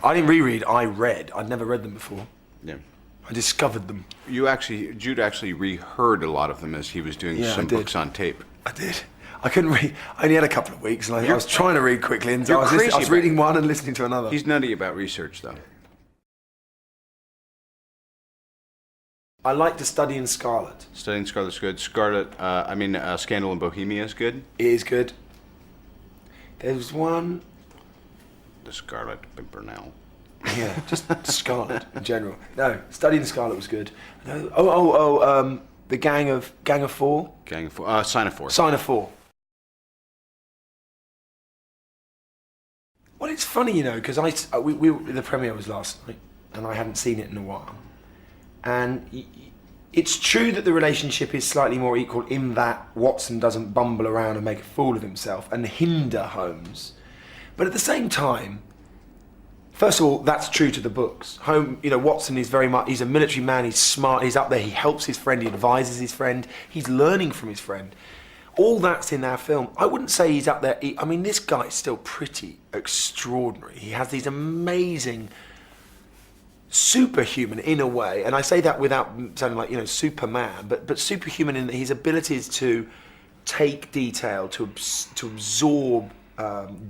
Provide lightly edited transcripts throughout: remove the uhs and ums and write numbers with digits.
I didn't reread, I read. I'd never read them before. Yeah. I discovered them. Jude actually reheard a lot of them as he was doing some books on tape. I did. I couldn't read. I only had a couple of weeks, and I was trying to read quickly, and I was reading one and listening to another. He's nutty about research, though. I like to study in Scarlet. Studying Scarlet's good. Scandal in Bohemia is good. It is good. There's one. The Scarlet Pimpernel. Yeah, just Scarlet in general. No, Studying Scarlet was good. No, the Gang of Four. Gang of Four. Sign of Four. Sign of Four. Well, it's funny, because the premiere was last night, and I hadn't seen it in a while. And it's true that the relationship is slightly more equal in that Watson doesn't bumble around and make a fool of himself and hinder Holmes. But at the same time, first of all, that's true to the books. Watson is he's a military man, he's smart, he's up there, he helps his friend, he advises his friend, he's learning from his friend. All that's in our film. I wouldn't say he's up there. This guy's still pretty extraordinary. He has these amazing, superhuman in a way, and I say that without sounding like, Superman, but superhuman in his abilities to take detail, to absorb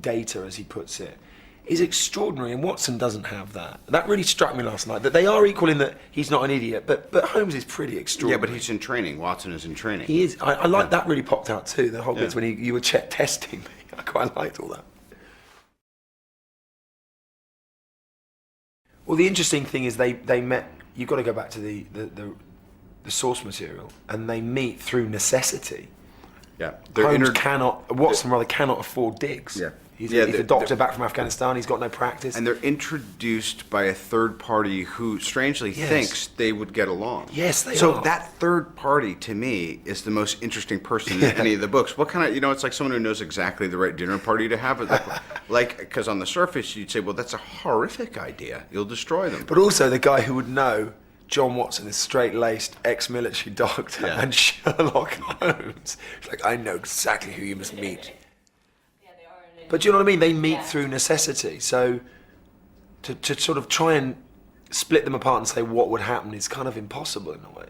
data, as he puts it, is extraordinary, and Watson doesn't have that. That really struck me last night, that they are equal in that he's not an idiot, but Holmes is pretty extraordinary. Yeah, but he's in training. Watson is in training. He is. I like that really popped out too, the whole bits when you were testing me. I quite liked all that. Well, the interesting thing is they met, you've got to go back to the source material, and they meet through necessity. Yeah. Watson cannot afford digs. Yeah. He's a doctor back from Afghanistan. He's got no practice. And they're introduced by a third party who strangely thinks they would get along. Yes, they are. So that third party, to me, is the most interesting person in any of the books. What kind of, it's like someone who knows exactly the right dinner party to have. Because on the surface, you'd say, well, that's a horrific idea. You'll destroy them. But also the guy who would know John Watson is straight-laced ex-military doctor and Sherlock Holmes. It's like, I know exactly who you must meet. But do you know what I mean? They meet through necessity. So to sort of try and split them apart and say what would happen is kind of impossible in a way.